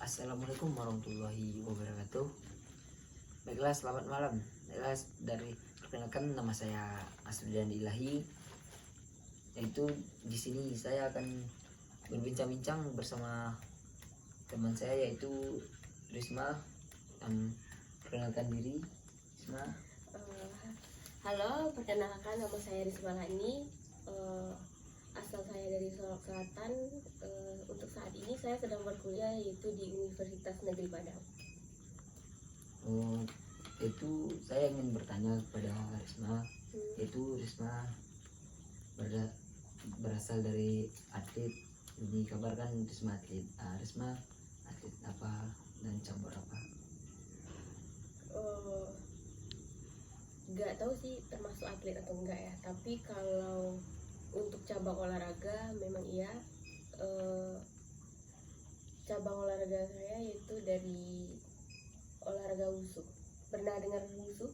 Assalamualaikum warahmatullahi wabarakatuh. Baiklah, selamat malam. Baiklah, perkenalkan nama saya Asrudan Ilahi. Yaitu di sini saya akan berbincang-bincang bersama teman saya yaitu Risma. Perkenalkan diri, Risma. Halo, perkenalkan nama saya Risma Lani. Asal saya dari Solok Selatan. Untuk saat ini saya sedang berkuliah yaitu di Universitas Negeri Padang. Itu saya ingin bertanya kepada Risma. Yaitu Risma berasal dari atlet. Dikabarkan Risma atlet. Risma atlet apa dan cabur apa? Nggak tahu sih termasuk atlet atau enggak ya. Tapi kalau untuk cabang olahraga memang iya. Cabang olahraga saya yaitu dari olahraga wushu. Pernah dengar wushu?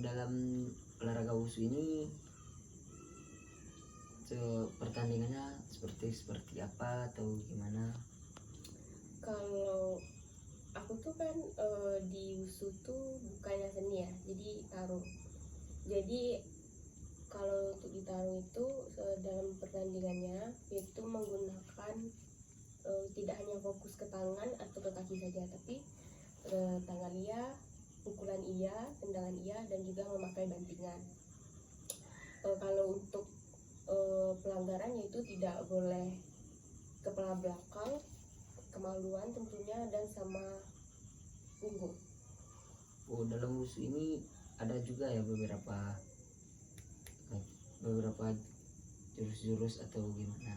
Dalam olahraga wushu ini pertandingannya seperti apa atau gimana? Kalau aku tuh kan di wushu tuh bukannya seni ya, jadi tarung. Jadi kalau untuk di tarung itu dalam pertandingannya itu menggunakan tidak hanya fokus ke tangan atau ke kaki saja, tapi tangan iya, pukulan iya, tendangan iya, dan juga memakai bantingan. Kalau untuk pelanggaran yaitu tidak boleh kepala belakang, kemaluan tentunya, dan sama punggung. Dalam wushu ini ada juga ya beberapa jurus-jurus atau gimana?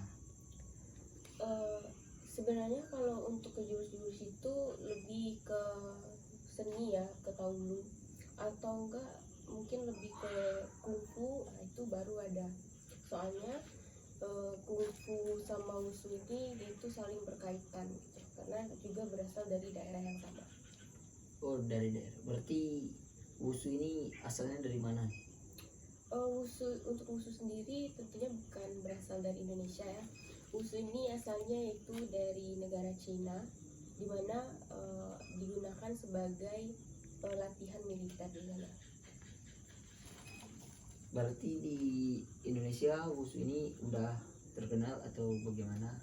Sebenarnya kalau untuk ke jurus-jurus itu lebih ke seni ya, ke taulu, atau enggak mungkin lebih ke kungfu. Itu baru ada. Soalnya kungfu sama wushu ini itu saling berkaitan gitu, karena juga berasal dari daerah yang sama. Dari daerah. Berarti wushu ini asalnya dari mana? Untuk wushu sendiri tentunya bukan berasal dari Indonesia ya. Wushu ini asalnya yaitu dari negara Cina, di mana digunakan sebagai latihan militer di sana. Berarti di Indonesia wushu ini udah terkenal atau bagaimana?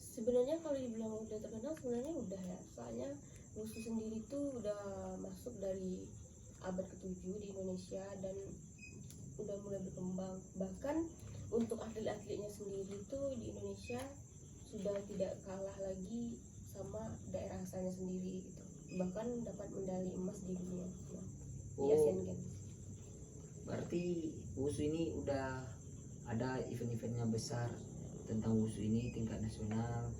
Sebenarnya kalau dibilang udah terkenal, sebenarnya udah ya. Soalnya wushu sendiri tuh udah masuk dari abad ke-7 di Indonesia dan udah mulai berkembang. Bahkan untuk atlet-atletnya sendiri tuh di Indonesia sudah tidak kalah lagi sama daerah asalnya sendiri gitu. Bahkan dapat medali emas di dunia di Asian Games. Berarti wushu ini udah ada event-eventnya besar tentang wushu ini tingkat nasional?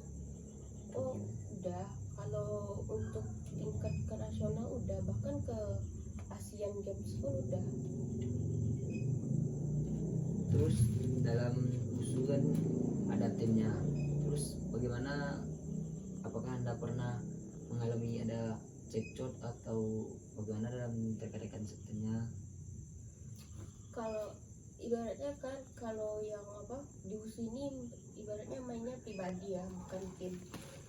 Udah. Kalau untuk tingkat ke nasional udah, bahkan ke Asian Games pun udah. Terus dalam wushu kan ada timnya. Terus bagaimana? Apakah Anda pernah mengalami ada cekcot atau bagaimana dalam rekan-rekan timnya? Kalau ibaratnya kan kalau yang di wushu ini ibaratnya mainnya pribadi ya, bukan tim.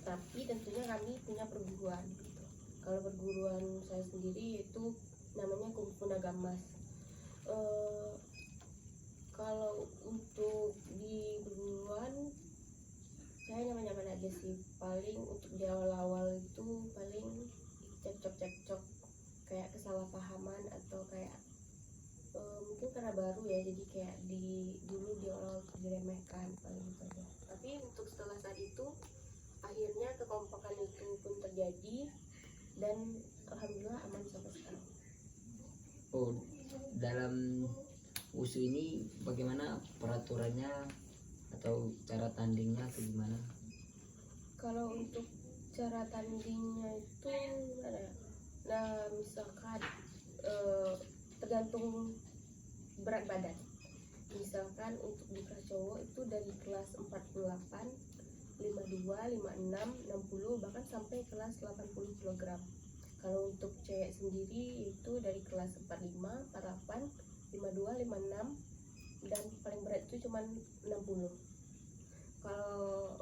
Tapi tentunya kami punya perguruan gitu. Kalau perguruan saya sendiri itu namanya Kungfu Nagamas. Kalau untuk di perguruan saya nyaman-nyaman aja sih. Paling untuk di awal-awal itu paling cekcok kayak kesalahpahaman atau kayak mungkin karena baru ya, jadi kayak dulu di awal diremehkan paling gitu aja. Tapi untuk setelah saat itu akhirnya kekompakan itu pun terjadi dan alhamdulillah aman sampai sekarang. Dalam wushu ini bagaimana peraturannya atau cara tandingnya atau gimana? Kalau untuk cara tandingnya itu gimana ya? Nah, misalkan tergantung berat badan. Misalkan untuk di kelas cowok itu dari kelas 48, 52, 56, 60, bahkan sampai kelas 80 kg. Kalau untuk cewek sendiri itu dari kelas 45, 48, 52, 56, dan paling berat itu cuma 60. Kalau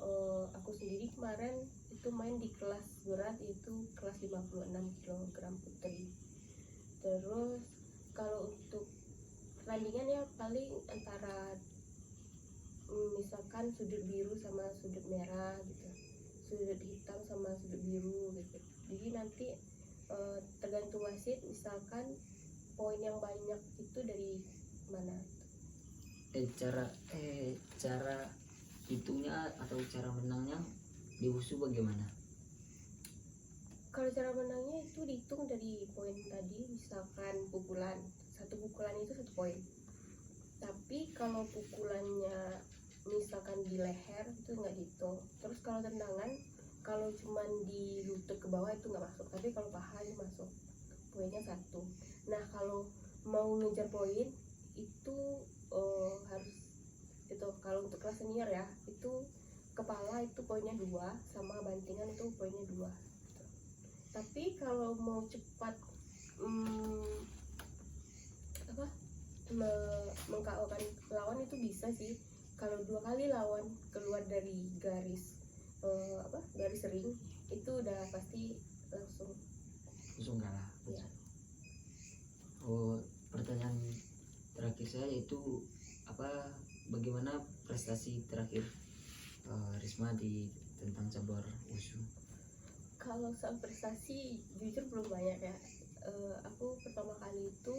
aku sendiri kemarin itu main di kelas berat, itu kelas 56 kg putri. Terus kalau untuk pertandingan ya paling antara misalkan sudut biru sama sudut merah gitu, sudut hitam sama sudut biru gitu. Jadi nanti tergantung wasit, misalkan poin yang banyak itu dari mana. Cara hitungnya atau cara menangnya di wushu bagaimana? Kalau cara menangnya itu dihitung dari poin tadi, misalkan pukulan, satu pukulan itu 1 poin. Tapi kalau pukulannya misalkan di leher itu nggak dihitung. Terus kalau tendangan, kalau cuman di lutut ke bawah itu nggak masuk, tapi kalau paha itu masuk, poinnya 1. Nah kalau mau ngejar poin itu harus itu, kalau untuk kelas senior ya itu kepala itu poinnya 2, sama bantingan itu poinnya 2 gitu. Tapi kalau mau cepat mengKO-kan lawan itu bisa sih, kalau 2 kali lawan keluar dari garis garis ring itu udah pasti langsung Kalah. ya. Pertanyaan terakhir saya itu bagaimana prestasi terakhir Risma di tentang cabur wushu? Kalau soal prestasi jujur belum banyak ya. Aku pertama kali itu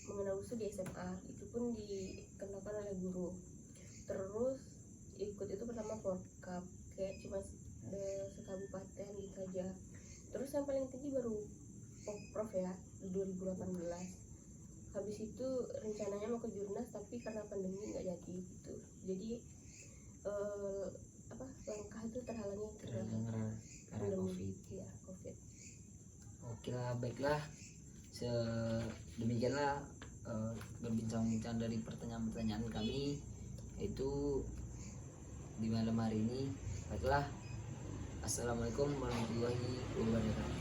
mengenal wushu di SMA, itu pun dikenalkan oleh guru. Terus ikut itu pertama World Cup, kayak cuma sekabupaten gitu aja. Terus yang paling tinggi baru prof ya, di 2018. Habis itu rencananya mau ke Jurnas, tapi karena pandemi nggak jadi gitu. Jadi langkah itu terhalangi karena COVID. Ya, COVID. Oke lah, baiklah. Demikianlah berbincang-bincang dari pertanyaan-pertanyaan kami yaitu di malam hari ini. Baiklah, assalamualaikum warahmatullahi wabarakatuh.